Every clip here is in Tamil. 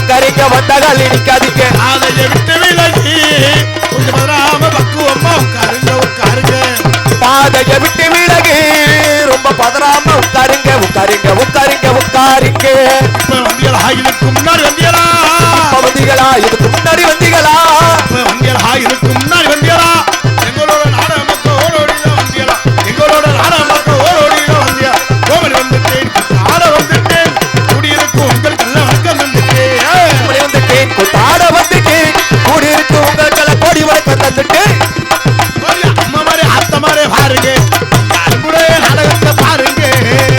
உட்காருங்க வந்தகால் இடிக்காதீங்க பாதையை விட்டு விலகி கொஞ்சம் பதறாம பக்குவமா உட்காருங்க உட்காருங்க பாதையை விட்டு விலகி ரொம்ப பதறாம உட்காருங்க உட்காருங்க உட்காருங்க உட்காருங்க இப்ப வந்திகளா இதுக்கு முன்னாடி வந்திகளா வந்தீங்களா இதுக்கு முன்னாடி வந்தீங்களா இப்ப வந்திகளா இதுக்கு முன்னாடி வந்திகளா எங்களோட நாடக மக்கள் ஓடோடிதான் வந்திகளா எங்களோட நாடக மக்கள் ஓடோடிதான் வந்தியா கோமலி வந்துட்டேன் ஆட வந்துட்டேன் குடியிருக்கும் உங்களுக்கு எல்லாம் வணக்கம் வந்துட்டேன் வந்துட்டேன் கொட்டாட வந்துட்டேன் கூடியிருக்கு உங்களுக்கு கோடி வணக்கம் தந்துட்டேன் அம்மா மாதிரி அத்த மாதிரி பாருங்க அன்புடைய நாடகத்தை பாருங்க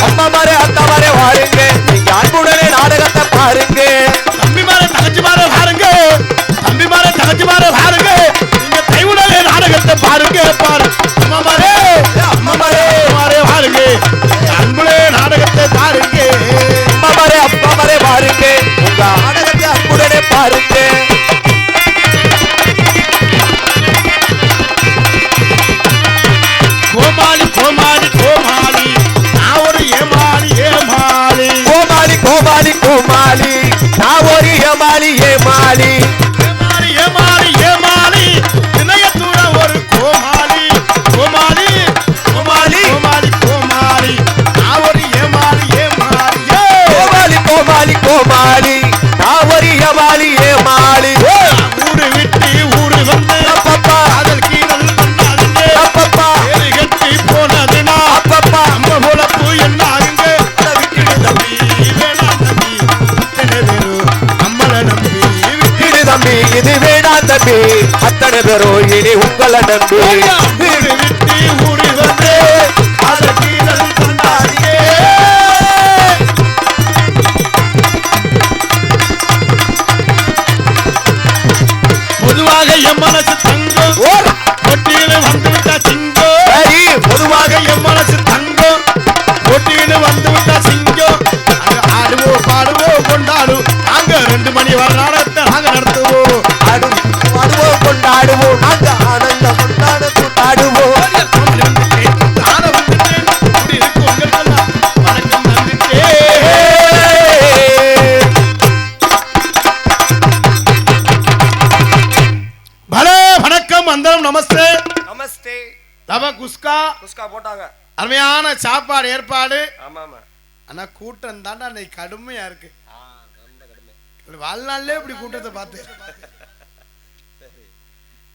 அம்மா மாதிரி அத்த மாதிரி பாருங்க நீங்க அன்புடனே நாடகத்தை பாருங்க தம்பி மாதிரி தகச்சி மாதிரி பாருங்க தம்பி மாதிரி தகச்சி மாதிரி பாருங்க நீங்க கைவுடனே நாடகத்தை பாருங்க பாரு அம்மா மாதிரி பாருங்க அன்புடைய நாடகத்தை பாருங்க அம்மா மாதிரி அப்பா மாதிரி பாருங்க உங்க நாடகத்தை அன்புடனே பாருங்க கோமாளி கோமாளி கோமாளி நான் ஒரு ஏமாளி ஏமாளி கோமாளி கோமாளி கோமாளி நான் ஒரு ஏமாளி ஏமாளி ஏமாளி ஏமாளி ஏமாளி இணையத்தூர ஒரு கோமாளி கோமாளி கோமாளி கோமாளி கோமாளி நான் ஒரு ஏமாளி ஏமாளி கோமாளி கோமாளி கோமாளி நான் ஒரு ஏமாளி ஏமாளி ஊரு விட்டு ஊரு வந்து அப்பப்பா காதல் கீழல் பண்ணாதுங்க அப்பப்பா ஏறி கட்டி போனதுனா அப்பப்பா நம்ம பொழப்பு என்ன ஆகுங்க விட்டுடு தம்பி வேணாம் தம்பி இத்தனை பேரு நம்மளை நம்பி இது தம்பி இது வேணாம் தம்பி அத்தனை பேரும் இனி உங்களை நம்பி ஊரு விட்டு ஊரு வந்து காதல் கீழல் பண்ணாதீங்க பொதுவாக என் மனசு தங்கம் போட்டியில வந்து விட்டா சிங்கம் சரி பொதுவாக என் மனசு தங்கம் போட்டியில வந்து விட்டா சிங்கம் அங்க ஆடுவோம் பாடுவோம் கொண்டாடுவோம் நாங்க 2 மணி வர நாடகத்தை நாங்க நடத்துவோம் ஆடுவோம் கொண்டாடுவோம் நாங்க ஆனந்தம் கொண்டாடுவோம் ஆட வந்துட்டேன் இப்படி இருக்கு உங்களுக்கெல்லாம் வணக்கம் நம்பிட்டேன் பலே வணக்கம் வந்தனம் நமஸ்தே நமஸ்தே தப குஸ்கா குஸ்கா போட்டாங்க அருமையான சாப்பாடு ஏற்பாடு ஆமா ஆமா ஆனா கூட்டம் தாண்டா இன்னைக்கு கடுமையா இருக்கு வாழ்நாள்ல இப்படி கூட்டத்தை பார்த்து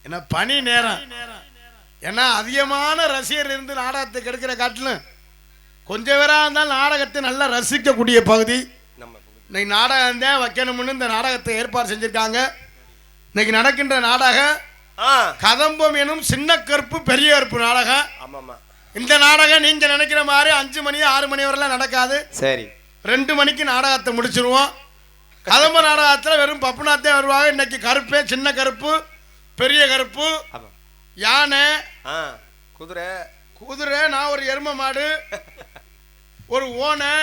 என்ன பனி நேரம் ஏன்னா அதிகமான ரசிகர் இருந்து நாடகத்தை கெடுக்கிற காட்டிலும் கொஞ்சம் பேரா இருந்தாலும் நாடகத்தை நல்லா ரசிக்கக்கூடிய பகுதி இன்னைக்கு நாடகம் தான் வைக்கணும்னு இந்த நாடகத்தை ஏற்பாடு செஞ்சிருக்காங்க இன்னைக்கு நடக்கின்ற நாடகம் கதம்பம் எனும் சின்ன கருப்பு பெரிய கருப்பு நாடகம் இந்த நாடகம் நீங்க நினைக்கிற மாதிரி 5 மணி 6 மணி வரலாம் நடக்காது சரி 2 மணிக்கு நாடகத்தை முடிச்சிருவோம் கதம்ப நாடகத்துல வெறும் பப்புனாத்தே வருவாங்க இன்னைக்கு கருப்பே சின்ன கருப்பு பெரிய கருப்பு யானை குதிரை குதிரை நான் ஒரு எருமை மாடு ஒரு ஓனை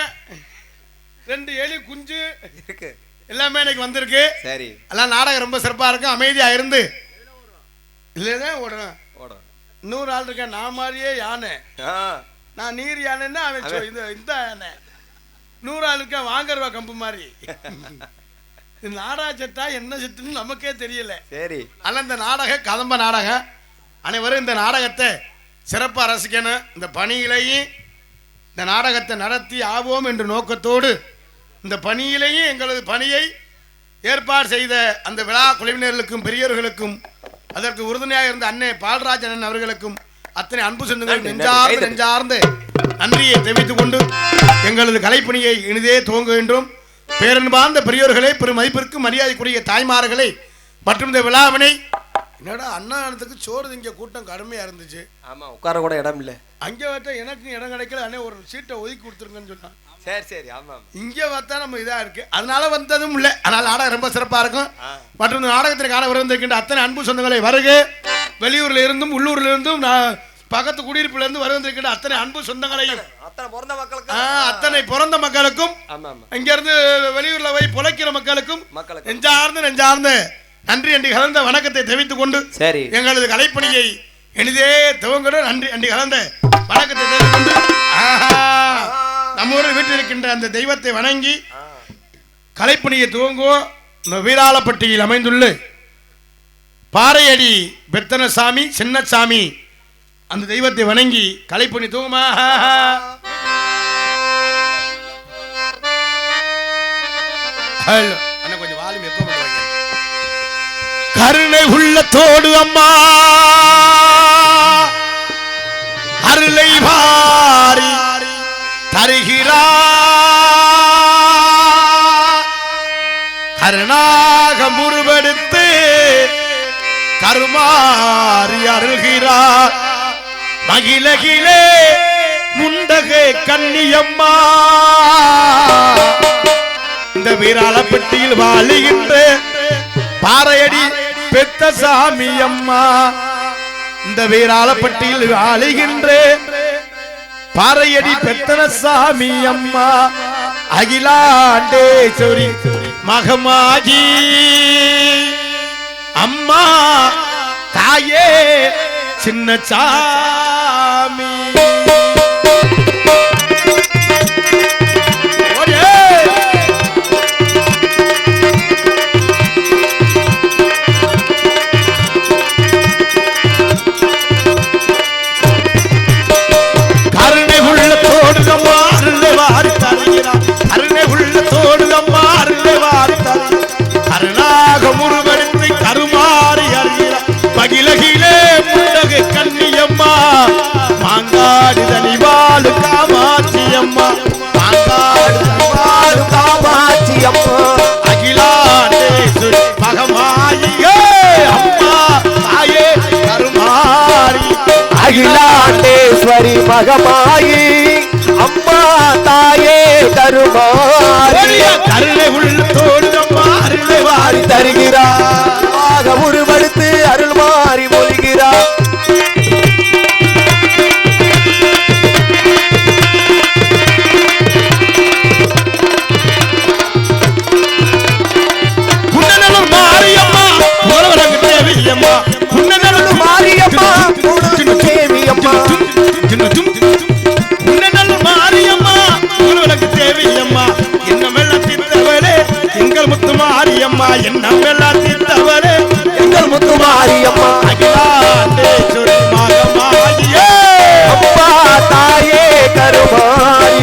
2 எலி குஞ்சு இருக்கு எல்லாமே இன்னைக்கு வந்திருக்கு சரி எல்லாம் நாடகம் ரொம்ப சிறப்பா இருக்கும் அமைதியா இருந்து இல்லதான் ஓடணும் 100 ஆள் இருக்க நான் மாதிரியே யானை நான் நீர் யானைன்னா அவன் இந்த யானை 100 ஆள் இருக்க வாங்கறவா கம்பு மாதிரி நாடக சட்டா என்ன சட்டுன்னு நமக்கே தெரியல சரி அல்ல இந்த நாடகம் கதம்ப நாடகம் அனைவரும் இந்த நாடகத்தை சிறப்பாக ரசிக்கணும் இந்த பணியிலையும் இந்த நாடகத்தை நடத்தி ஆவோம் என்ற நோக்கத்தோடு இந்த பணியிலேயும் எங்களது பணியை ஏற்பாடு செய்த அந்த விழா குழுவினர்களுக்கும் பெரியவர்களுக்கும் அதற்கு உறுதுணையாக இருந்த அன்னை பால்ராஜன் அவர்களுக்கும் அத்தனை அன்பு சொந்தங்கள் நெஞ்சார்ந்து நன்றியை தெரிவித்துக் கொண்டு எங்களது கலைப்பணியை இனிதே துவங்குகின்றோம். பேரன்பார்ந்த பெரியோர்களே, பெரும் மதிப்பிற்கு மரியாதைக்குரிய தாய்மார்களே மற்றும் இந்த விழாவினை என்னடா அண்ணாத்துக்கு சோறு திங்க கூட்டம் கடுமையா இருந்துச்சு. ஆமா, உட்கார கூட இடம் இல்லை. அங்கே பார்த்தா எனக்கு இடம் கிடைக்கல, அண்ணே ஒரு சீட்டை ஒதுக்கி கொடுத்துருங்கன்னு சொன்னான். சரி சரி, ஆமா. இங்கே பார்த்தா நம்ம இதா இருக்கு, அதனால வந்ததும் இல்லை. அதனால நாடகம் ரொம்ப சிறப்பா இருக்கும். மற்றும் இந்த நாடகத்திற்கு காண வருகின்ற அத்தனை அன்பு சொந்தங்களை வருக, வெளியூர்ல இருந்தும் உள்ளூர்ல இருந்தும் பக்கத்து குடியிருப்புல இருந்து வருகின்ற அத்தனை அன்பு சொந்தங்களையும் அத்தனை பிறந்த மக்களுக்கும் இங்க இருந்து வெளியூர்ல போய் பொழைக்கிற மக்களுக்கும் நெஞ்சார்ந்த நன்றி அண்டி கலந்த வணக்கத்தை தெரிவித்துக் கொண்டு எங்களது கலைப்பணியை எளிதே துவங்கிட நன்றி அண்டி கலந்த வணக்கத்தை தெரிவித்துக் கொண்டு நம்ம ஊரில் வீட்டில் இருக்கின்ற அந்த தெய்வத்தை வணங்கி கலைப்பணியை துவங்குவோம். இந்த வீராளப்பட்டியில் அமைந்துள்ள பாறையடி பெத்தனசாமி சின்னசாமி அந்த தெய்வத்தை வணங்கி கலைப்பணி தூங்குமா. கொஞ்சம் வால்யூம் எப்ப பண்ணுவாங்க. கருணை உள்ளத்தோடு அம்மா அருளை வாரி தருகிறார். கருணாக முருவெடுத்து கருமாறி அருள்கிறார். மகிழகிலே முண்டகை கன்னியம்மா இந்த வீராளப்பட்டியில் வாழுகின்ற பாறையடி பெத்த சாமி அம்மா. இந்த வீராளப்பட்டியில் வாழுகின்ற பாறையடி பெத்தன சாமி அம்மா. அகிலாண்டேஸ்வரி மகமாகி அம்மா தாயே சின்ன சாமி. அகிலாண்டேஸ்வரி மகமாயி அம்மா தாயே கருமாரி. கருணை உள்ளத்தோடு அம்மா அருளை வாரி தருகிறார். உருவெடுத்து அருள் மாறி மொழிகிறார். மாரியம்மா என்ன வெள்ளம் தீர்த்தவரே எங்கள் முத்து மாரியம்மா. அகிலாண்டேஸ்வரி மகமாயியே அம்மா தாயே கருமாரி.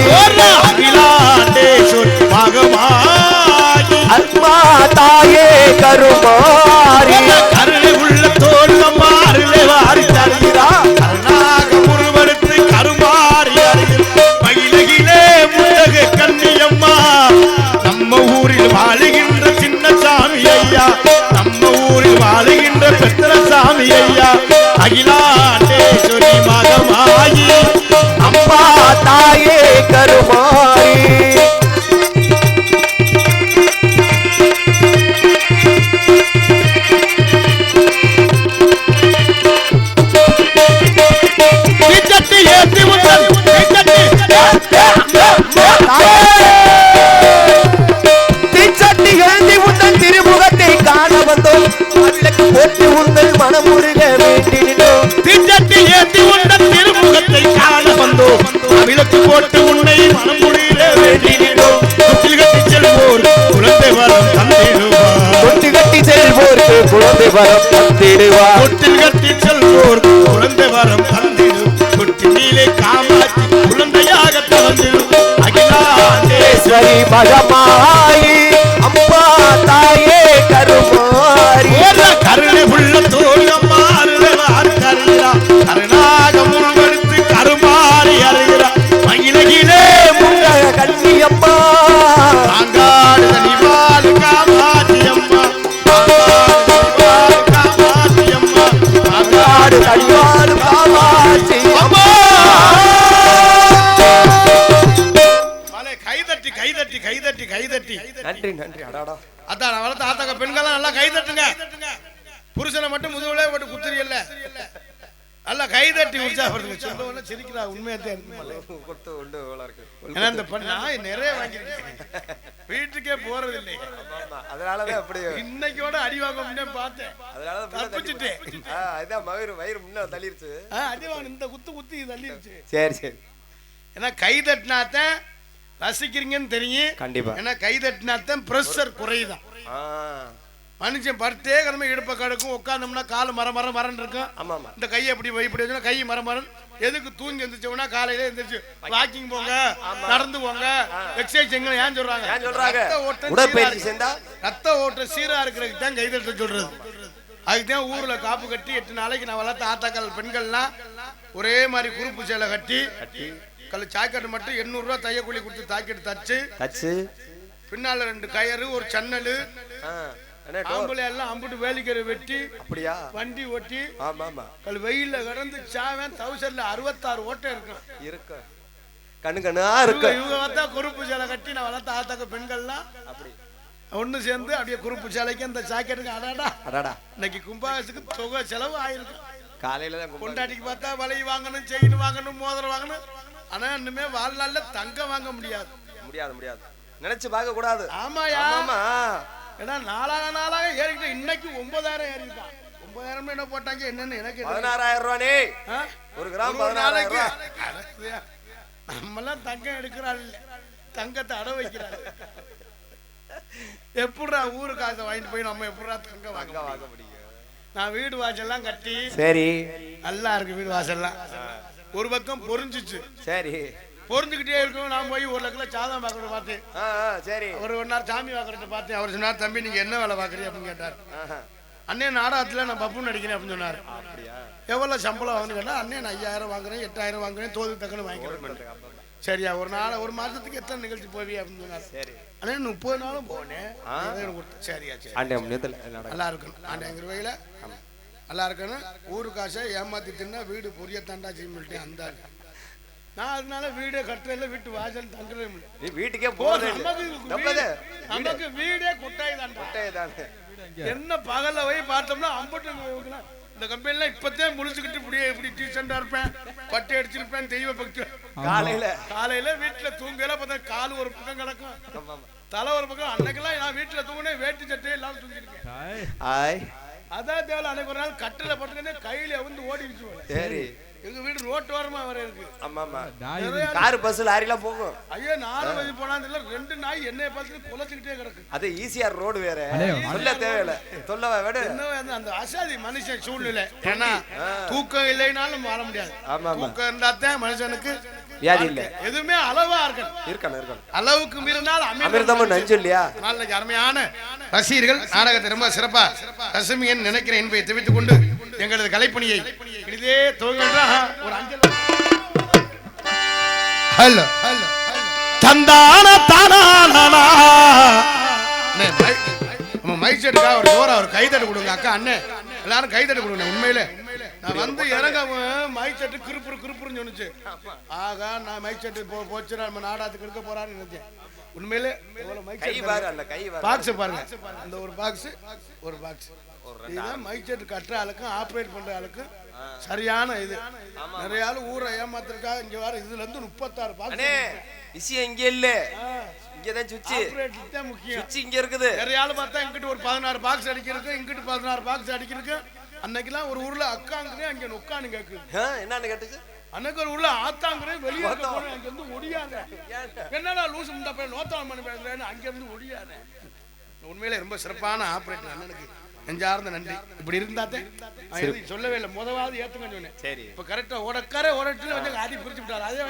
அகிலாண்டேஸ்வரி மகமாயி அம்மா தாயே கருமாரி. கருணை உள்ளத்தோடு அம்மா அருளை வாரி தருகிறார். கருணாக முருவெடுத்து கருமாறி அருகில் மகிழகிலே முண்டகை கன்னியம்மா. நம்ம ஊரில் வாழுகின்ற சின்னசாமி ஐயா, நம்ம ஊரில் வாழுகின்ற பெத்தனசாமி ஐயா. அகிலாண்டேஸ்வரி மகமாயி அம்மா தாயே கருமாரி. திருமுகத்தை காண வந்தோம். போட்டு உங்கள் மனமுருக வேண்டினோம். தீச்சட்டி ஏற்றி உண்டன் திருமுகத்தை காண வந்தோம். விளக்கு போட்டு உன்னை மனமுருக வேண்டினோம். தொட்டில் கட்டி செல்வோர் குழந்தை வரம் தந்திடுவார். தொட்டில் கட்டி செல்வோருக்கு குழந்தை வரம் தந்திடுவார். தொட்டில் கட்டி செல்வோர் குழந்தை வரம் தந்திடும். தொட்டிலே காமாட்சி குழந்தையாக தந்திடும். அகிலாண்டேஸ்வரி மகமாயி அம்மா தாயே கருமாரி. கருணை உள்ளத்தோடு அம்மா அருளை வாரி தருகிறார். கருணாக முன்வெடுத்து கருமாறி அருகிறார். மகிழகிலே முண்டக கன்னியம்மா. மாங்காடு தனிவாள் காமாட்சி அம்மா. காமாட்சி அம்மா. மாங்காடு தனிவாள் காமாட்சி அம்மா. கைதட்டி கைதட்டி கைதட்டி கைதட்டி. நன்றி நன்றி. அடாடா அதான் நான் வளர்த்த ஆத்தாக்க பெண்கள்லாம் நல்லா கைதட்டுங்க. புருஷனை மட்டும் முதுகுலே போட்டு குத்துறியல்ல, நல்லா கைதட்டி உற்சாகப்படுத்துங்க. சொல்லுவோம்னா சிரிக்கிறா. உண்மையாத்தான் இந்த பண்ணா நிறைய வாங்கிருக்கேன். வீட்டுக்கே போறது இல்லை. அதனாலதான் அப்படி இன்னைக்கோட அடி வாங்க பார்த்தேன். தப்பிச்சுட்டேன். அதான் வயிறு முன்ன தள்ளிருச்சு. அடி வாங்க இந்த குத்து குத்தி தள்ளிருச்சு. சரி சரி. ஏன்னா கைதட்டினாத்தான் ரசிக்கிறீங்கன்னு தெரியும். கண்டிப்பா. ஏன்னா கை தட்டினாத்தான் பிரஷர் குறையுதான். மனுஷன் படுத்தே கிழமை இடுப்ப கிடக்கும், உட்காந்தோம்னா கால் மரம் இருக்கும். இந்த கையை எப்படி இப்படி வச்சோம்னா கை மரம். எதுக்கு தூங்கி எந்திரிச்சோம்னா காலையில எந்திரிச்சு வாக்கிங் போங்க, நடந்து போங்க, எக்ஸசைஸ் செய்யுங்க. ஏன் சொல்றாங்க? ரத்த ஓட்ட சீரா இருக்கிறதுக்கு தான் கைதட்ட சொல்றது. அதுக்குதான் ஊர்ல காப்பு கட்டி 8 நாளைக்கு நான் வளர்த்த ஆத்தாக்கள் பெண்கள்லாம் ஒரே மாதிரி குறுப்பு சேலை கட்டி சாக்கெட்டு மட்டும் 800 ரூபாய் தைய கூலி கொடுத்து தாக்கிட்டு தச்சு பின்னால 2 கயறு ஒரு சன்னலு ஆம்பளை எல்லாம் அம்புட்டு வேலிக்கரை வெட்டி அப்படியா வண்டி ஓட்டி வெயில்ல கடந்து சாவன் 1066 ஓட்டை இருக்கும். இவங்க பார்த்தா குறுப்பு சேலை கட்டி நான் வளர்த்த ஆத்தாக்க பெண்கள்லாம் ஒண்ணு சேர்ந்து அப்படியே குறுப்பு சேலைக்கு அந்த ஜாக்கெட்டுக்கு அடாடா இன்னைக்கு கும்பாபிஷேகத்துக்கு தொகை செலவு ஆயிருக்கு. காலையில கொண்டாட்டிக்கு பார்த்தா வலை வாங்கணும், செயின் வாங்கணும், மோதிரம் வாங்கணும். ஆனா இன்னுமே வாழ்நாள்ல தங்கம் வாங்க முடியாது. நினைச்சு பார்க்க கூடாது. ஆமாயா, ஏன்னா நாளாக ஏறிக்கிட்ட இன்னைக்கு 9000 ஏறிட்டான். 9000 என்ன போட்டாங்க என்னன்னு எனக்கு 16000 ரூபானே ஒரு கிராம் 16000. நம்மெல்லாம் தங்கம் எடுக்கிறாள், தங்கத்தை அட வைக்கிறாள். எப்படா ஊரு காசை வாங்கிட்டு போய் நம்ம எப்படா தங்கம் வாங்க முடியும்? நான் வீடு வாசல்லாம் கட்டி சரி நல்லா இருக்கு. வீடு வாசல்லாம் ஒரு பக்கம் பொறிஞ்சிச்சு. சரி பொறிஞ்சுக்கிட்டே இருக்கும். நான் போய் 1 லட்சம் சாதம் பாக்குறத பார்த்தேன். சரி ஒரு 1 நாள் சாமி பாக்குறத பார்த்தேன். அவர் சொன்னார், தம்பி நீங்க என்ன வேலை பாக்குறீங்க அப்படின்னு கேட்டார். அண்ணே நாடகத்துல நான் பப்பு நடிக்கிறேன் அப்படின்னு சொன்னாரு. எவ்வளவு சம்பளம் வாங்கன்னு கேட்டா, அண்ணே நான் 5000 வாங்குறேன், 8000 வாங்குறேன், தோது தக்கன்னு வாங்கிக்கிறேன். சரியா ஒரு மாசத்துக்கு எத்தனை நிகழ்ச்சி போவி அப்படின்னு சொன்னாரு. சரி அண்ணே 30 நாளும் போனேன். சரியா சரி நல்லா இருக்கணும். ஆண்டங்கிற வகையில நல்லா இருக்கணும். ஊரு காசை ஏமாத்தி தின்னா வீடு பொரிய தாண்டா செய்ய அந்த நான் அதனால வீடே கட்டுறதுல வீட்டு வாசல் தங்குறே வீட்டுக்கே நமக்கு வீடே கொட்டாய் தான். என்ன பகல்ல போய் பார்த்தோம்னா அம்பட்டு இந்த கம்பெனில இப்பதான் முழிச்சுக்கிட்டு இப்படி டீசெண்டா இருப்பேன், பட்டை அடிச்சிருப்பேன், தெய்வ பக்தி. காலையில வீட்டுல தூங்கல பார்த்தா கால் ஒரு பக்கம் கிடக்கும், தலை ஒரு பக்கம். அன்னைக்கெல்லாம் நான் வீட்டுல தூங்கினேன், வேட்டி சட்டையே இல்லாம தூங்கிருக்கேன். அதான் தேவை. அன்னைக்கு ஒரு நாள் கட்டில பட்டுனே கையில வந்து ஓடிடுச்சு. சரி எங்க வீடு ரோட்டு ஓரமா வர இருக்கு. கார் பஸ் லாரி எல்லாம் போகும். ஐயோ 4 வயசு போனா 2 நாய் என்னைய பார்த்து குலைச்சிக்கிட்டே கிடக்கு. அது ஈஸியார் ரோடு வேற, சொல்ல தேவையில்லை. சொல்லவா வேட என்ன அந்த அசாதி மனுஷன் சூழ்நிலை. ஏன்னா தூக்கம் இல்லைனாலும் வாழ முடியாது. தூக்கம் இருந்தா தான் மனுஷனுக்கு வியாதி இல்ல. எதுவுமே அளவா இருக்கணும். அளவுக்கு மீறினால் அமிர்தமும் நஞ்சு இல்லையா? நாளைக்கு அருமையான ரசிகர்கள் நாடகத்தை ரொம்ப சிறப்பா ரசமியன் நினைக்கிறேன் என்பதை தெரிவித்துக் கொண்டு எங்களது கலைப்பணியை இதே துவங்குகின்ற ஒரு அஞ்சல் ஹலோ தந்தான தானா நம்ம மைக் செட்டுக்காக ஒரு ஜோரா ஒரு கைதட்டு கொடுங்க. அக்கா அண்ணே எல்லாரும் கைதட்டு கொடுங்க. உண்மையிலே நான் வந்து இறங்கவும் மைக் செட்டு கிருப்புன்னு சொன்னுச்சு. ஆகா நான் மைக் செட்டு போச்சு நம்ம நாடகத்துக்கு எடுக்க போறான்னு நினைச்சேன். உண்மையிலே பாக்ஸ் பாருங்க, அந்த ஒரு பாக்ஸ் மைக் செட்டு கட்டுற ஆளுக்கும் ஆப்ரேட் பண்ற ஆளுக்கும் சரியான இது. நிறைய ஆளு ஊரை ஏமாத்திருக்கா. இங்க வர இதுல இருந்து 36 பாக்ஸ் விஷயம் இங்க இல்ல, இங்கதான் சுவிட்ச் ஆப்ரேட் தான் முக்கியம். சுவிட்ச் இங்க இருக்குது. நிறைய ஆளு பார்த்தா இங்கிட்டு ஒரு 16 பாக்ஸ் அடிக்கிறதுக்கு, இங்கிட்டு 16 பாக்ஸ் அடிக்கிறதுக்கு. அன்னைக்கெல்லாம் ஒரு ஊர்ல அக்காங்கிறே அங்க நொக்கான்னு கேக்குது. என்னன்னு கேட்டுச்சு? அன்னைக்கு ஒரு ஊர்ல ஆத்தாங்கிறே வெளியே அங்க இருந்து ஒடியாங்க. என்னடா லூசு முண்டா போய் நோத்தாள் பண்ணி பேசுறேன்னு அங்க இருந்து ஒடியாங்க. உண்மையிலே ரொம்ப சிறப்பான ஆப்ரேட்டர் அண்ணனுக்கு நெஞ்சார்ந்த நன்றி. இப்படி இருந்தாத்தே சொல்லவே இல்லை, முதவாவது ஏத்துங்க சொன்னேன். சரி இப்ப கரெக்டா ஓடட்டு வந்து ஆதி பிரிச்சு விட்டாரு. அதே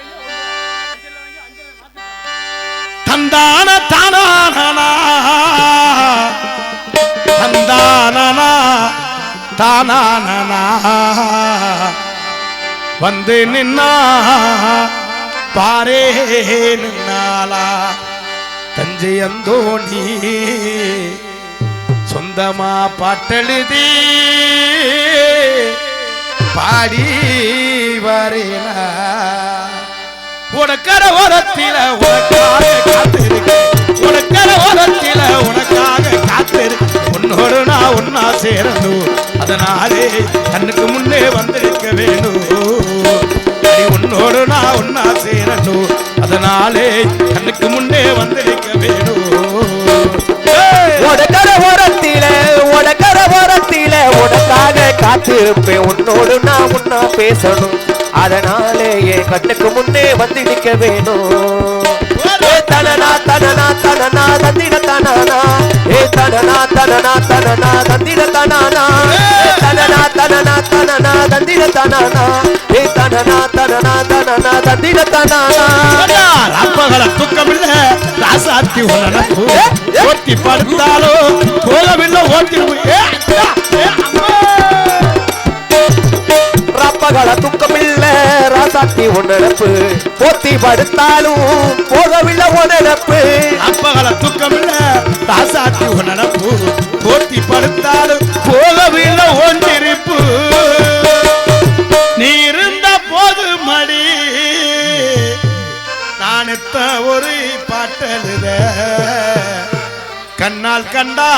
தந்தான தானா தந்தானா தானா வந்து நின்னா பாரே நின்னாலா தஞ்சை அந்தோணி சொந்தமா பாட்டெழுதி பாடி வரேனா உனக்கர ஓரத்தில உனக்காக காத்திருக்க, உனக்கர ஓரத்தில உனக்காக காத்திருக்க. உன்னோடு நான் ஒன்னா சேரணும், அதனாலே கண்ணுக்கு முன்னே வந்திருக்க வேணும். உன்னோடு நான் ஒன்னா சேரணும், அதனாலே கண்ணுக்கு முன்னே வந்திருக்க வேணும். உனக்கர ஓரத்தில உனக்காக காத்திருப்பேன். உன்னோடு நான் முன்னா பேசணும், அதனாலே என் கண்ணுக்கு முன்னே வந்து நிற்க வேணும். தனனா தனனா தனனா தந்திட தனனா ஏ தனனா தனனா தனனா தந்திட தனனா தனனா தனனா தனனா தந்திட தனனா ஏ தனனா தனனா தனனா தந்திட தனனா அப்பகல தூக்கமில்ல ராசாத்தி உனக்கு ஓட்டி படுத்தாலோ போகவில்லை ஓட்டி ரப்பகள துக்கமில்ல ராசாத்தி உன்னப்பு போத்தி படுத்தாலும் போகவில்லை உனப்பு அப்பகல தூக்கமில்ல ராசாத்தி உனப்பு போட்டி படுத்தாலும் போகவில்லை ஒன்றிருப்பு நீ இருந்த போது மடி நான் எத்த ஒரு பாட்டெழுத கண்ணால் கண்டா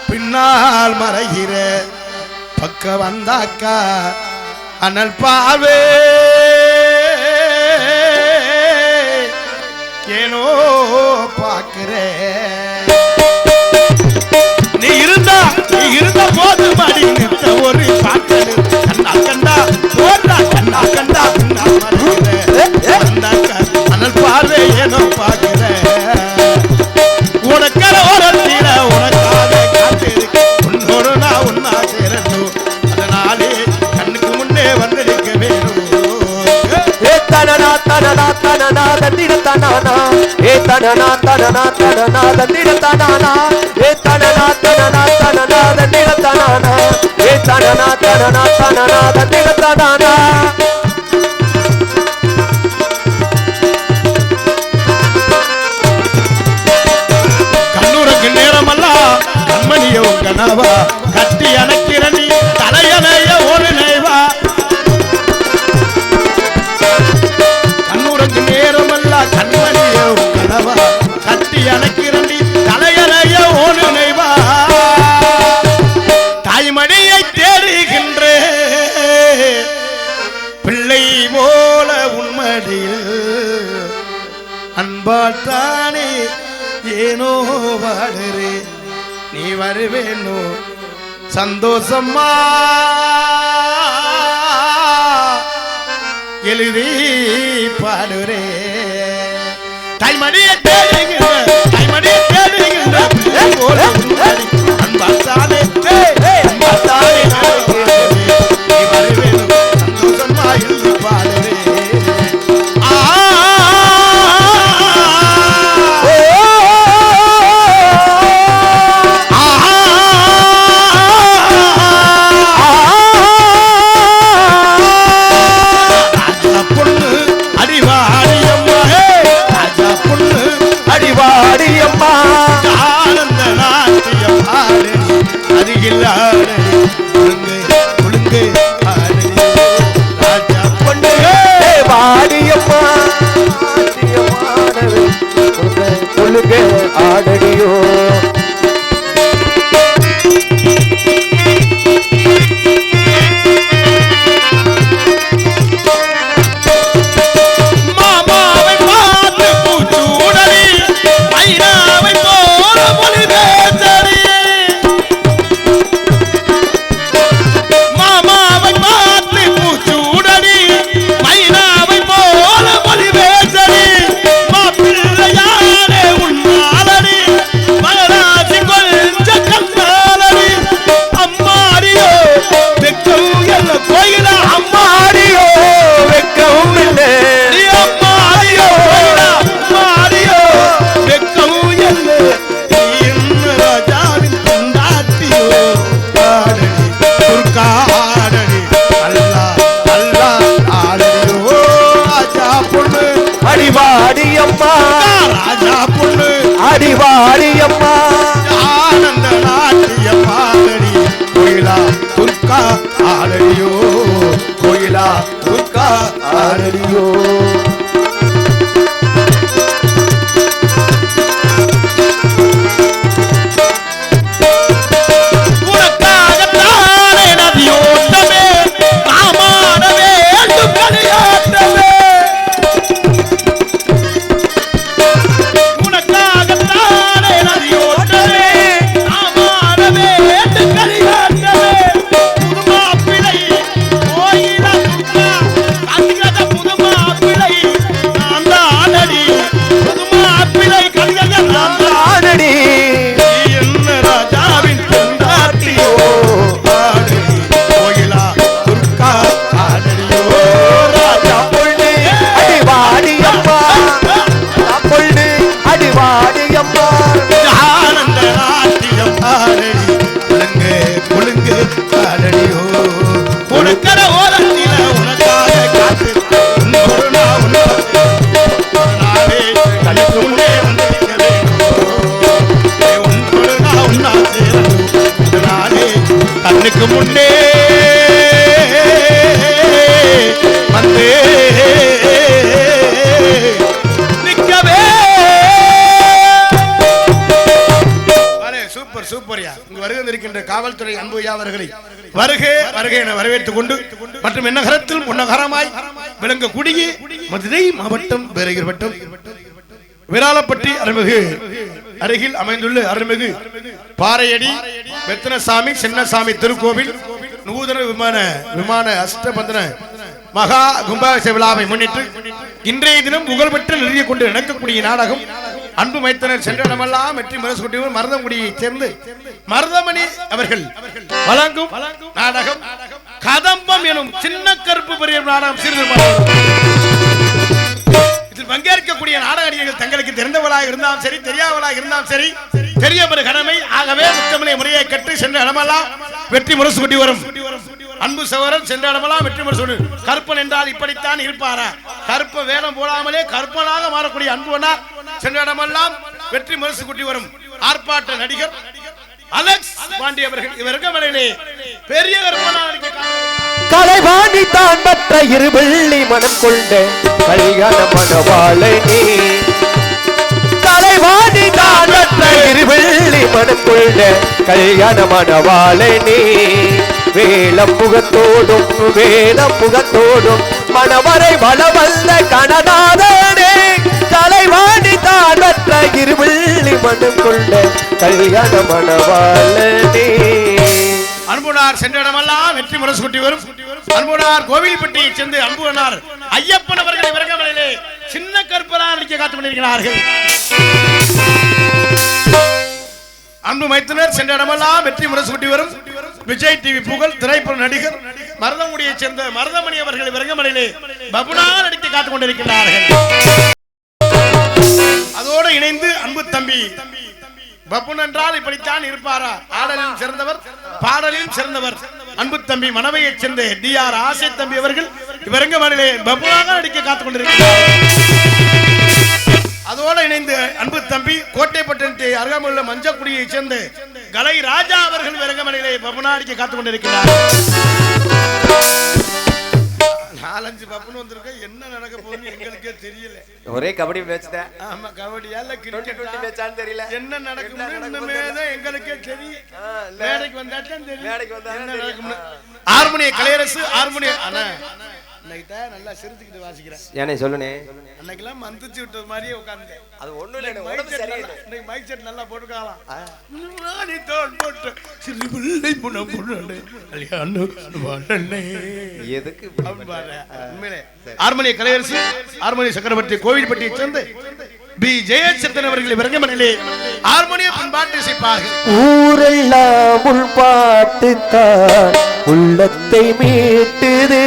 பின்னால் மறைகிற பக்க வந்தாக்கா அனல் பாவே ஏனோ பாக்குறே நீ இருந்த போது மடி நிறுத்த ஒரு பாட்டெழு கண்ணால் கண்டா போடுறா கண்ணால் கண்டா பின்னால் மறைகிற வந்தாக்கா அனல் பார்வை ஏனோ பாக்குற உனக்கர ஓரத்தில உனக்காக காத்திருக்க உன்னோடு நான் உன்னா சேரணும் அதனாலே கண்ணுக்கு முன்னே வந்திருக்க வேணும் ஏ தனனா தனனா தனனா தந்திட தனனா ஏ தனனா தனனா தனனா தந்திட தனனா ஏ தனனா தனனா தனனா தந்திட தனனா ஏ தனனா தனனா தனனா தந்திட தனனா கண்மணிய உங்கனவா கட்டி அணைக்கிறனி தலையணைய ஒரு நைவா கண்ணுறங்கு நேரமல்ல கண்மணிய உங்கனவா கட்டி அணைக்கிறனி தலையணைய ஒரு நைவா தாய்மணியை தேடுகின்ற பிள்ளை போல உன்மடியில் அன்பாட்டானே ஏனோ வாடுறே நீ வருவேனோ சந்தோஷமா எழுதி பாடுறே தாய்மணியை தேடுகின்ற அன்பாத்தானே நீ வருவேனோ சந்தோஷமா எழுதி பாடுறே ஆடடியோ மாமாவை பார்த்து பூச்சூடலி ஐராவை போல மொழி பேசடி மாமாவை பார்த்து பூச்சூடலி ஐராவை போல மொழி பேசடி மாப்பிள்ளையாரே உன்னாலடி மகராசி கொஞ்ச கண்ணாலடி அம்மாடியோ வெக்கம் எல்ல கோயில அம்மாடியோ வெக்கவும் இல்லை அம்மாடியோ அம்மாடியோ வெக்கம் எல்ல ராஜாவின் கொண்டாட்டியோ ஆடடி துர்கா ஆடடி அல்லா அல்லா ஆடடியோ ராஜா பொண்ணு அடிவாடி அம்மா ராஜா பொண்ணு அடிவாடி அம்மா ஆனந்த நாட்டிய பாடடி கோயிலா துர்கா ஆடடியோ கோயிலா துர்கா ஆடடியோ உனக்காகத்தானே நதியோட்டமே நாமான வேண்டும் கலியாட்டமே உனக்காகத்தானே நதியோட்டமே நாமான வேண்டும் கலியாட்டமே புதுமா பிள்ளை கோயிலா துர்கா காந்திகத புதுமா பிள்ளை காவல்துறை அன்பு ஐயா அவர்களை வருகை வருகை என வரவேற்றுக் கொண்டு மற்றும் என்னகரத்தில் முன்னகரமாய் விளங்கக்கூடிய மதுரை மாவட்டம் பேரகிர் வட்டம் விராலப்பட்டி அருள்மிகு அருகில் அமைந்துள்ள அருள்மிகு பாறையடி பெத்தனசாமி சின்னசாமி திருக்கோவில் நூதன விமான அஷ்டபந்தன மகா கும்பாபிஷேக விழாவை முன்னிட்டு இன்றைய தினம் புகழ்பெற்று நிறுவிக் கொண்டு நடக்கக்கூடிய நாடகம் அன்பு மைத்தனர் சென்றடமெல்லாம் வெற்றி முரசுகுட்டியூர் மருதங்குடியைச் சேர்ந்து மருதமணி அவர்கள் வழங்கும் நாடகம் கதம்பம் எனும் சின்ன கருப்பு பெரிய நாடகம் இதில் பங்கேற்கக்கூடிய நாடக நடிகர்கள் தங்களுக்கு தெரிந்தவளாக இருந்தாலும் சரி தெரியாதவளாக இருந்தாலும் சரி பெரிய ஒரு கடமை. ஆகவே முத்தமிழை முறையை கற்று சென்ற இடமெல்லாம் வெற்றி முரசு கொட்டி வரும் அன்பு சகோதரன் சென்ற இடமெல்லாம் வெற்றி முரசு. கற்பன் என்றால் இப்படித்தான் இருப்பாரா? கற்ப வேடம் போடாமலே கற்பனாக மாறக்கூடிய அன்புவனார் சென்ற இடமெல்லாம் வெற்றி முரசு கொட்டி வரும் ஆர்ப்பாட்ட நடிகர் அலெக்ஸ் பாண்டி அவர்கள் இவருக்கு மலையிலே பெரிய கலைவாணி தான் மற்ற இருவெள்ளி மனம் கொண்ட கல்யாண மணவாளனே. கலைவாணி தான் மற்ற இருவெள்ளி மனம் கொண்ட கல்யாண மணவாளனே. வேலம் முகத்தோடும் வேலம் முகத்தோடும் மணவரை வளவல்ல கணநாதனே. கலைவாணி தான் மற்ற இருவெள்ளி மனம் கொண்ட கல்யாண மணவாளனே. அன்புனார் சென்ற இடமெல்லாம் வெற்றி முரசு கொட்டி வரும் அன்புனார் கோவில்பட்டியை சேர்ந்து அன்புனார் ஐயப்பன் அவர்களை விரகமலையிலே சின்ன கற்பனா நடிக்க காத்துக் கொண்டிருக்கிறார்கள். அன்பு மைத்துனர் சென்ற இடமெல்லாம் வெற்றி முரசு கொட்டி வரும் விஜய் டிவி புகழ் திரைப்பட நடிகர் மருதங்குடியைச் சேர்ந்த மருதமணி அவர்களை விரகமலையிலே பபுனா நடிக்க காத்துக் கொண்டிருக்கிறார்கள். அதோடு இணைந்து அன்பு தம்பி பப்புன் என்றால் இப்படித்தான் இருப்பாரா? ஆடலில் சிறந்தவர் பாடலில் சிறந்தவர் அன்பு தம்பி மனவையைச் சேர்ந்த டிஆர் ஆசை தம்பி அவர்கள் இவரங்க மணிலே பப்புனாக நடிக்க காத்துக் கொண்டிருக்கிறார். அதோடு இணைந்து அன்பு தம்பி கோட்டைப்பட்டணத்தை அருகாமையுள்ள மஞ்சக்குடியைச் சேர்ந்த கலை ராஜா அவர்கள் இவரங்க மணிலே பப்புனா நடிக்க காத்துக் கொண்டிருக்கிறார். 4-5 பப்புன்னு வந்திருக்க என்ன நடக்க போகுதுன்னு எங்களுக்கே தெரியல. ஒரே கபடி மேட்ச் தான். ஆமா, கபடியா இல்ல கிரிக்கெட் மேட்ச்னு தெரியல. என்ன நடக்கும்னு எங்களுக்கே தெரியும். மேடைக்கு வந்தா தான் தெரியும் என்ன நடக்கும்னு. ஹார்மோனிய கலையரசு ஹார்மோனிய அண்ணா இன்னைக்கு நல்லா சிரிச்சுக்கிட்டு வாசிக்கிறேன். ஏனே சொல்லுனே. அன்னைக்கெல்லாம் மந்திச்சு விட்டது மாதிரியே உட்கார்ந்து. அது ஒண்ணும் இல்ல, உடம்பு சரியில்லை. இன்னைக்கு மைக் செட் நல்லா போட்டுக்கலாம். முன்னாடி தோல் போட்டு சிறு பிள்ளை முன்ன முன்னே எதுக்கு உண்மையிலே ஹார்மோனிய கலையரசு ஹார்மோனிய சக்கரவர்த்தி கோவில்பட்டியை சேர்ந்து பி ஜெயச்சந்திரன் அவர்கள் விரங்கமணிலே ஹார்மோனிய பண்பாட்டு இசைப்பார்கள். ஊரெல்லாம் உள் பாட்டுத்தான் உள்ளத்தை மீட்டுதே.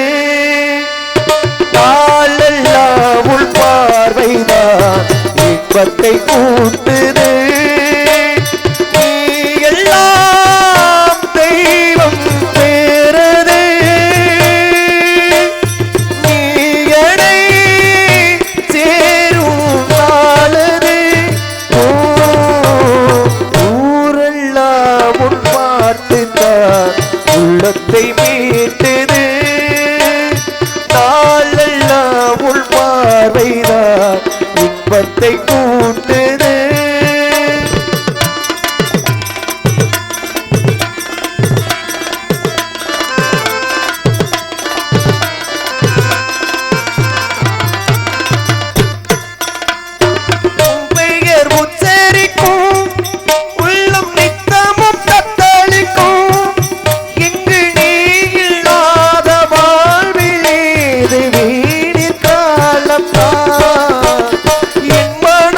நாளெல்லாம் உள் பார்வைதான் இன்பத்தை கூட்டுதே. நீ எல்லாம் தெய்வம் பேரதே. நீ எடை சேரும் நாளதே. ஊரெல்லாம் உன் பாட்டுத்தான் உள்ளத்தை மீட்டுது. நாளெல்லாம் உள் பார்வைதான் இன்பத்தை கூட்டுது. பெயர் உச்சரிக்கும் உள்ளம் நித்தமும் தத்தளிக்கும். இங்கு நீ இல்லாத வாழ்வில் இது வீணிற் காலம்தான். என் மன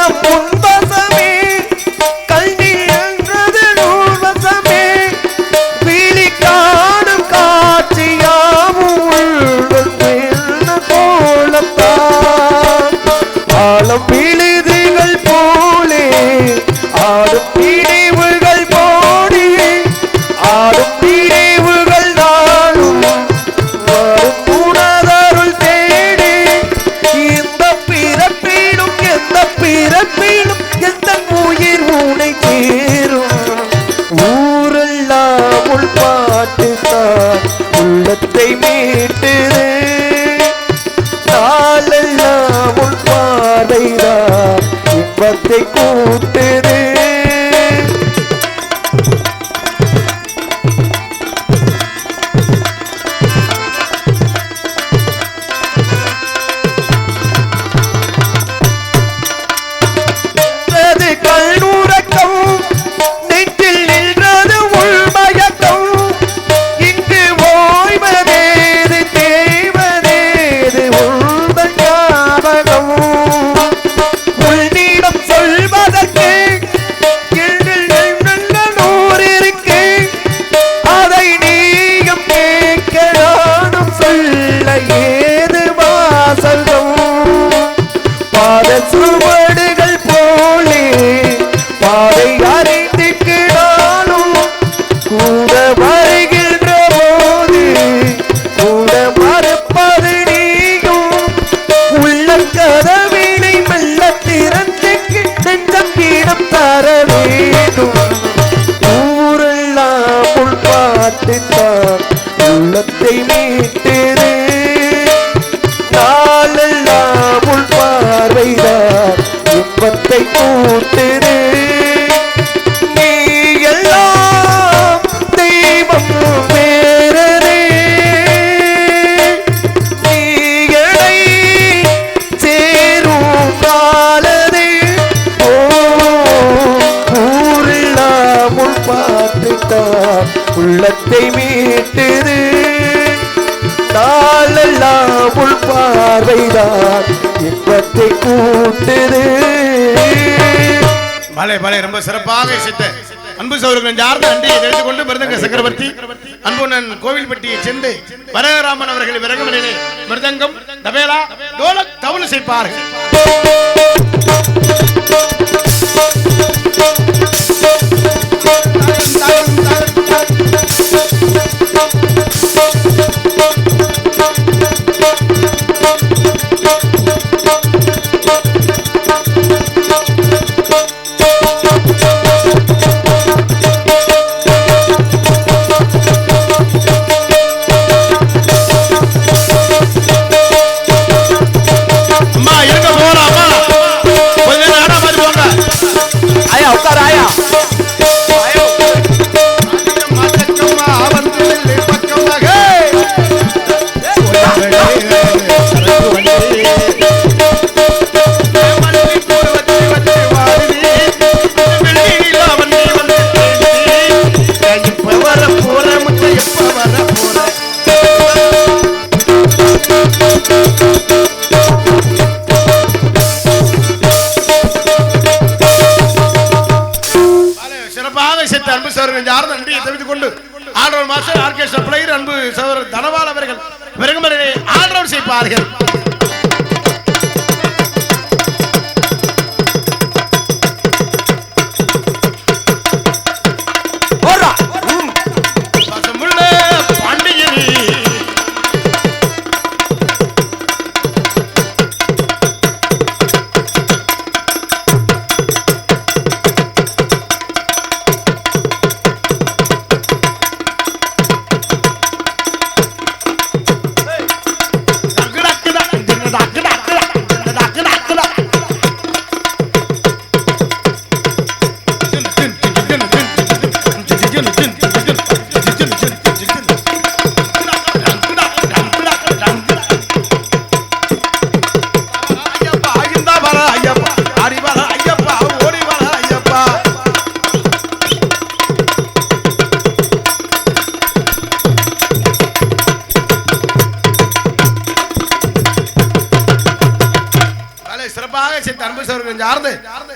ஏது வாசகம் பாத சுவடுகள் போலே பாதை அறிந்திக்கிடாலும் கூட வருகின்ற போது கூட மறுப்பது நீயும் உள்ள கதவினை மெல்ல திறந்து நெஞ்சம் இடம் தர வேண்டும் ஊரெல்லாம் உள்பாட்டுத்தான் உள்ளத்தை மீட்டது நாளெல்லாம் உள் பார்வைதான் இன்பத்தை கூட்டுது நீ எல்லாம் தெய்வம் வேறதே நீ எடை சேரும் காலதே ஓ ஊரெல்லாம் உள் பார்த்துத்தான் உள்ளத்தை மீட்டுது நாளெல்லாம் உள் பார்வைதான் இன்பத்தை கூட்டுது. பலே பலே ரொம்ப சிறப்பாக இசைத்த அன்பு சகோதரர்கள் யார்ந்த நன்றியை தெரிந்து கொண்டு மிருதங்க சக்கரவர்த்தி அன்புணன் கோவில்பட்டியை சென்று வரதராமன் அவர்கள் விரகமனிலே மிருதங்கம் தபேலா டோலக் தவுல் இசைப்பார்கள். அன்பு சகோதரர் தனபால் அவர்கள் விரகமனிலே ஆல்ரவுண்ட் செய்ப்பார்கள்.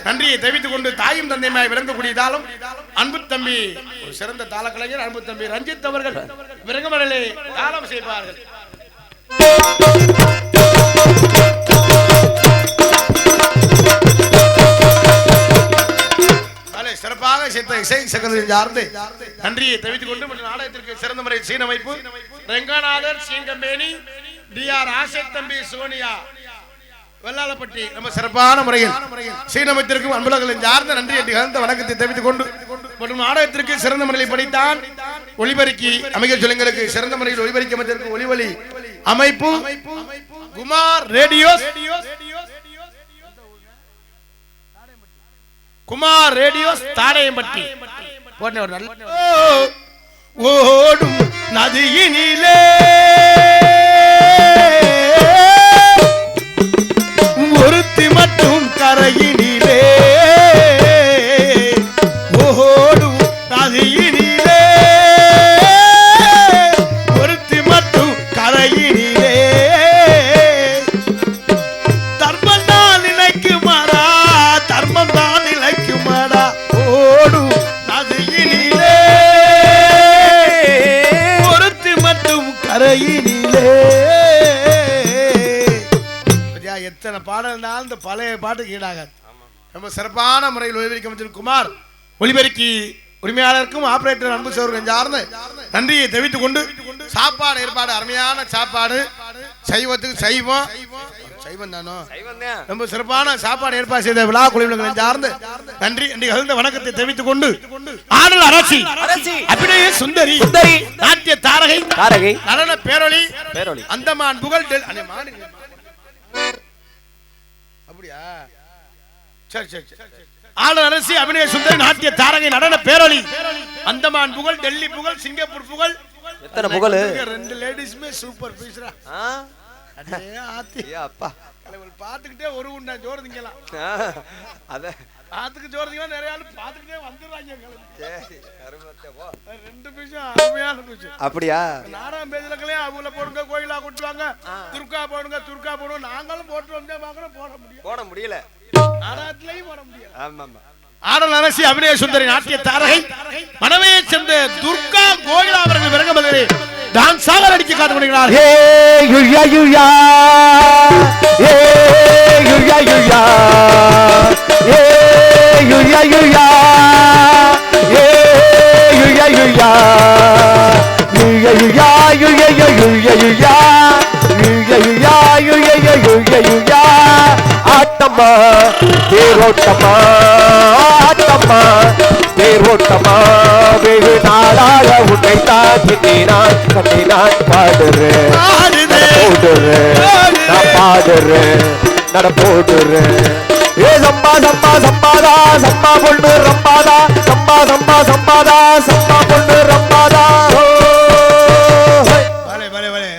நன்றியை தெரிவித்துக் கொண்டு தாயும் தந்தையுமாய் விளங்கக்கூடியதாலும் அன்பு தம்பி ஒரு சிறந்த தாள கலைஞர் அன்பு தம்பி ரஞ்சித் அவர்கள் விரகமனிலே தாளம் செய்வார்கள். சிறப்பாக சேர்த்த இசை சகோதரர் சார்ந்து நன்றியை தெரிவித்துக் கொண்டு நாடகத்திற்கு சிறந்த முறை சீனமைப்பு ரெங்கநாதர் சீங்கம்பேனி டிஆர் ஆசைத் தம்பி சோனியா வெள்ளாளப்பட்டி நம்ம சிறப்பான முறையில் சீனமைத்திற்கும் அன்புலகளின் சார்ந்த நன்றி நிகழ்ந்த வணக்கத்தை தெரிவித்துக் கொண்டு மற்றும் நாடகத்திற்கு சிறந்த முறையில் படித்தான் ஒளிபெருக்கி அமைக்க சொல்லுங்களுக்கு சிறந்த முறையில் ஒளிபெருக்கி அமைத்திருக்கும் ஒளிவலி அமைப்பு குமார் ரேடியோஸ் குமார் ரேடியோஸ் தாடையம்பட்டி போன்ற ஒரு நல்ல ஓடும் நதியினிலே ஒருத்தி மட்டும் கரையினிலே ஓடும் நதியினிலே ஒருத்தி மட்டும் கரையினிலே தர்மம் தான் நிலைக்குமாடா தர்மம் தான் நிலைக்குமாடா ஓடும் நதியினிலே ஒருத்தி மட்டும் கரையினிலே எத்தனை பாடல்னாலும் இந்த பழைய பாட்டுக்கு ஈடாகாது. ரொம்ப சிறப்பான முறையில் ஒளிபெருக்கி அமைச்சர் குமார் ஒளிபெருக்கி உரிமையாளருக்கும் ஆபரேட்டர் அன்பு சோழர்கள் சார்ந்து நன்றியை தெரிவித்துக் கொண்டு சாப்பாடு ஏற்பாடு அருமையான சாப்பாடு சைவத்துக்கு சைவம் தானோ ரொம்ப சிறப்பான சாப்பாடு ஏற்பாடு செய்த விழா குழுவினர்கள் சார்ந்து நன்றி என்று கலந்த வணக்கத்தை தெரிவித்துக் கொண்டு ஆடல் அரசி அபிநய சுந்தரி நாட்டிய தாரகை நடன பேரொளி அந்தமான் புகழ் அப்படியா சரி சரி ஆடல் அரசி அபிநய சுந்தரி நாட்டிய தாரகை நடன பேரொளி அந்தமான் புகழ் டெல்லி புகழ் சிங்கப்பூர் புகழ் எத்தனை புகழ் ரெண்டு லேடிஸ்மே சூப்பர் பீஸ்ரா அப்பா பாத்துக்கிட்டே ஒரு உண்டா ஜோறு திங்கலாம் அத பாத்துக்கு ஜோறு திங்கலாம் நிறைய ஆளு பாத்துக்கிட்டே வந்துடுறாங்க ரெண்டு பீஸும் அருமையான பீஸ் அப்படியா நாடாம் பேஜ்லக்களையே அவங்கள போடுங்க கோயிலா கொட்டுவாங்க துர்கா போடுவோம் நாங்களும் போட்டு வந்தே பாக்குறோம் போட முடியல நாடாத்திலையும் போட முடியல ஆமா ஆடல் அரசி அபிநய சுந்தரி நாட்டிய தாரகை மனவையை சேர்ந்த துர்கா கோயிலா அவர்கள் விரங்கமதிலே டான்ஸாக நடிக்க காத்து கொண்டிருக்கிறார். ஆட்டம்மா தேரோட்டமா ஆட்டம்மா தேரோட்டமா வெகு நாளாக உன்னை தாக்கி நான் பாடுறேன் நான் பாடுறேன் நட போடுறேன் ஏ சம்பா சம்பா சம்பாதா சம்பா பொண்ணு ரம்பாதா சம்பா சம்பா சம்பாதா சம்பா பொண்ணு ரம்பாதா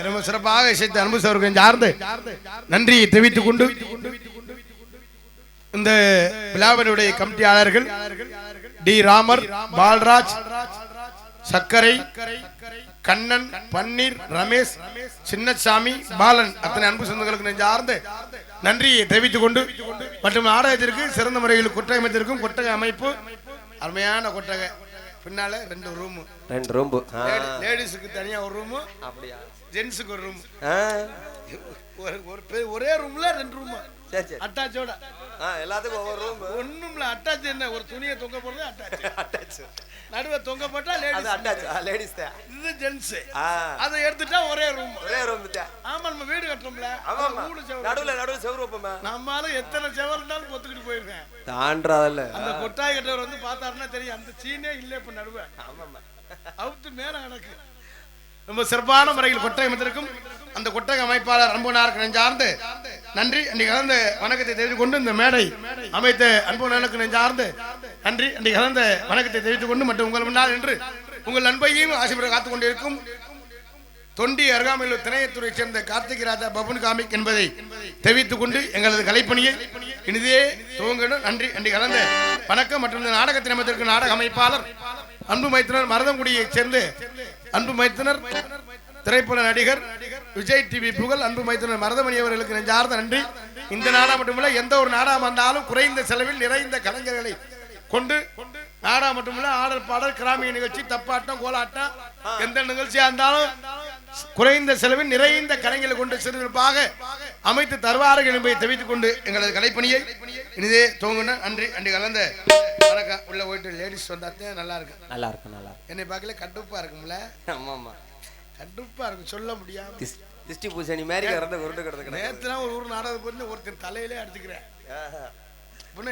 ரொம்ப சிறப்பாக இசைத்த அன்பு சோழர்கள் சார்ந்து நன்றியை தெரிவித்துக் கொண்டு இந்த விழாவினுடைய கமிட்டியாளர்கள் டி ராமர் பால்ராஜ் சக்கரை கண்ணன் பன்னீர் ரமேஷ் சின்னசாமி பாலன் அத்தனை அன்பு சொந்தங்களுக்கு நெஞ்சார்ந்து நன்றியை தெரிவித்துக் கொண்டு மற்றும் நாடகத்திற்கு சிறந்த முறையில் கொட்டகை அமைத்திருக்கும் கொட்டகை அமைப்பு அருமையான கொட்டகை பின்னால ரெண்டு ரூம் லேடிஸுக்கு தனியா ஒரு ரூம் ஜென்ஸுக்கு ஒரு ரூம் ஒரே ரூம்ல ரெண்டு ரூம் அட்டாச்சோட எல்லாத்துக்கும் ஒவ்வொரு ரூம் ஒண்ணும்ல அட்டாச் என்ன ஒரு துணியை தொங்க போடுறது அட்டாச் நடுவே தொங்க போட்டா லேடிஸ் இது ஜென்ஸ் அதை எடுத்துட்டா ஒரே ரூம் ஆமா நம்ம வீடு கட்டுறோம்ல நடுவுல செவரு வைப்போமே நம்மளால எத்தனை செவர்னாலும் பொத்துக்கிட்டு போயிருக்கேன் தாண்டாதல்ல அந்த கொட்டாய் கட்டவர் வந்து பார்த்தாருன்னா தெரியும் அந்த சீனே இல்ல இப்ப நடுவே அவுத்து மேல கணக்கு ரொம்ப சிறப்பான முறையில் கொட்டகை அமைத்திருக்கும் அந்த கொட்டகை அமைப்பாளர் அன்புனாருக்கு நெஞ்சார்ந்து நன்றி அன்றைக்கு கலந்த வணக்கத்தை தெரிவித்துக் கொண்டு இந்த மேடை அமைத்த அன்புனாருக்கு நெஞ்சார்ந்து நன்றி அன்றைக்கு கலந்த வணக்கத்தை தெரிவித்துக் கொண்டு மற்றும் உங்கள் முன்னால் என்று உங்கள் அன்பையும் ஆசைப்பட காத்துக் கொண்டிருக்கும் தொண்டி அருகாமையில் திணையத்துறை சேர்ந்த கார்த்திக் ராஜா பபுன் காமிக் என்பதை தெரிவித்துக் கொண்டு எங்களது கலைப்பணியை இனிதே துவங்கணும். நன்றி அன்றைக்கு கலந்த வணக்கம் மற்றும் இந்த நாடகத்தின் அமைத்திருக்கும் நாடக அமைப்பாளர் அன்பு மைத்தினர் மருதங்குடியை சேர்ந்து அன்பு மைத்தினர் திரைப்பட நடிகர் விஜய் டிவி புகழ் அன்பு மைத்தினர் மருதமணி அவர்களுக்கு நெஞ்சார்ந்த நன்றி. இந்த நாடகம் மட்டுமல்ல எந்த ஒரு நாடகம் வந்தாலும் குறைந்த செலவில் நிறைந்த கலைஞர்களை கொண்டு நாடகம் மட்டுமல்ல ஆடல் பாடல் கிராமிய நிகழ்ச்சி தப்பாட்டம் கோலாட்டம் எந்த நிகழ்ச்சியா இருந்தாலும் குறைந்த செலவில் நிறைந்த கலைஞர்களை கொண்டு சிறுபாக அமைத்து தருவார்கள் என்பதை தெரிவித்துக் கொண்டு எங்களது கலைப்பணியை இனிதே துவங்கின நன்றி அன்று கலந்த வணக்கம். உள்ள போயிட்டு லேடிஸ் வந்தாத்தே நல்லா இருக்கு என்னை பார்க்கல கடுப்பா இருக்கும்ல கடுப்பா இருக்கு சொல்ல முடியாது திஷ்டி பூசணி மாதிரி நேற்றுலாம் ஒரு ஊர் நாடகம் போட்டு ஒருத்தர் தலையிலே அடிச்சுக்கிறேன்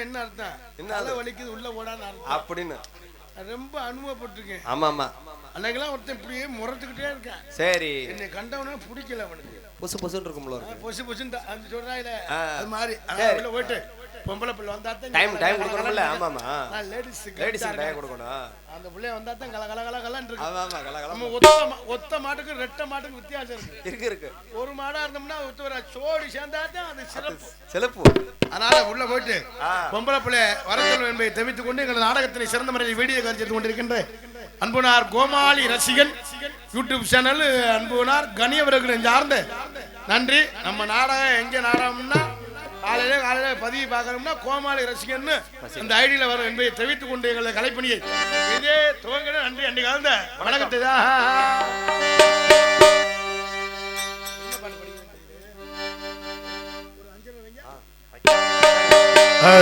என்ன அர்த்தம் என்ன வலிக்குது உள்ள போடான்னு அர்த்தம் அப்படின்னு ரொம்ப அனுபவப்பட்டிருக்கேன். ஆமா அன்னைக்கெல்லாம் ஒருத்தன் இப்படியே முறைச்சுக்கிட்டே இருக்கேன். சரி என்னை கண்டவனா பிடிக்கல அவனுக்கு பொசுன்னு இருக்கும்ல பொசுன்னு அந்த சொல்றாயில அது மாதிரி உள்ள போயிட்டு பொம்பளை பிள்ளை வந்தா டைம் கொடுக்கணும்ல. ஆமாமா லேடிஸ் டைம் கொடுக்கணும். அந்த பிள்ளை வந்தா தான் கலகலகலன்னு இருக்கு. ஆமாமா கலகல ஒத்த மாட்டுக்கு ரெட்ட மாட்டுக்கு வித்தியாசம் இருக்கு. ஒரு மாடா இருந்தோம்னா ஒருத்தர சோடி சேர்ந்தா தான் அது சிறப்பு. அதனால உள்ள போயிட்டு பொம்பளை பிள்ளை வரத்தல் என்பதை தெரிவித்துக் கொண்டு எங்கள் நாடகத்தினை சிறந்த முறையில் வீடியோ காட்சி கொண்டிருக்கின்ற அன்புனார் கோமாளி ரசிகன் யூடியூப் சேனல் அன்புனார் கனி அவர்கள் சார்ந்த நன்றி. நம்ம நாடகம் எங்க நாடகம்னா காலையில பதிவு பார்க்கணும்னா கோமாளி ரசிகன் அந்த ஐடியில வரும் என்பதை தெரிவித்துக் கொண்டு எங்களது கலைப்பணியை இதே துவங்க நன்றி அன்றைக்கு கலந்த வணக்கத்தை இந்த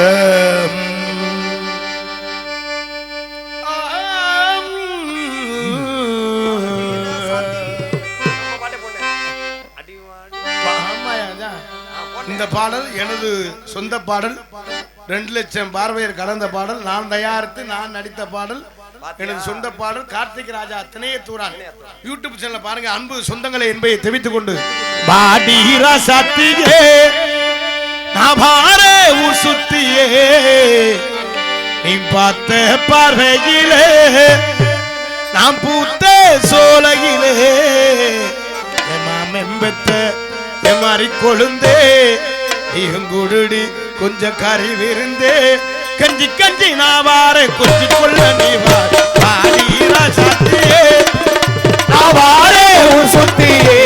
பாடல் எனது சொந்த பாடல். 2 லட்சம் பார்வையர் கடந்த பாடல். நான் தயாரித்து நான் நடித்த பாடல். எனது சொந்த பாடல். கார்த்திக் ராஜா திணையத்தூரான் யூடியூப் சேனல்ல பாருங்க. அன்பு சொந்தங்களை என்பதை தெரிவித்துக் கொண்டு பாடீரா சாத்தியே நாபாரே ஊர் சுத்தியே நீ பார்த்த பார்வையிலே நாம் பூத்த சோலையிலே மெம்பத்த எமாரி கொழுந்தே இங்குடுடி கொஞ்சம் கறி விருந்தே கஞ்சி கஞ்சி நாவார கொஞ்சி கொள்ள நீ வாடீரா சாத்தியே நாவாரே ஊர் சுத்தியே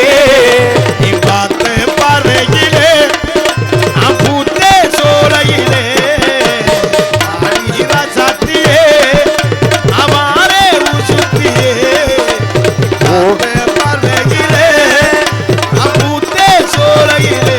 நீ பார்த்த பார்வையிலே நாம் பூத்த சோலையிலே வாடீரா சாத்தியே நாவாரே ஊர் சுத்தியே பார்வையிலே நாம் பூத்த சோலையிலே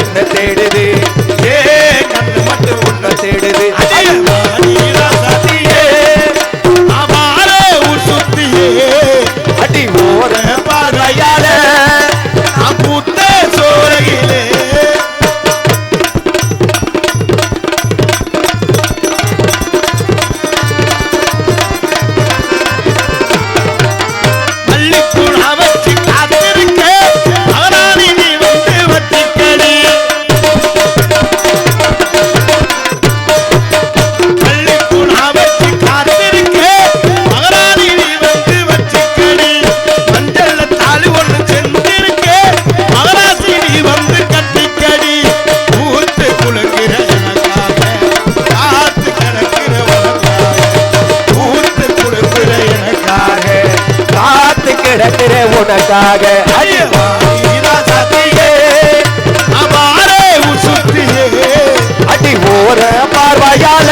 என்ன தேடுது ஏ கண்ணு மட்டும் உன்னை தேடுது அடி ஓர பார்வையால பூத்த சோலையிலே பள்ளிக்கூட வச்சு காத்திருக்க அவராணி நீ வந்து வட்டிக்கடி பள்ளிக்கூட வச்சு காத்திருக்க அவராணி நீ வந்து வச்சிக்கடி மஞ்சள் தாலி ஒன்று சென்றிருக்க மகராசி நீ வந்து கட்டிக்கடி ஊத்து குலுக்கிற எனக்காக காத்து கிடக்கிற உனக்காக ஊத்து குலுக்கிற எனக்காக காத்து கிடக்கிற உனக்காக வாடீரா சாத்தியே அபாரே ஊர் சுத்தியே அடி ஓர பார்வையால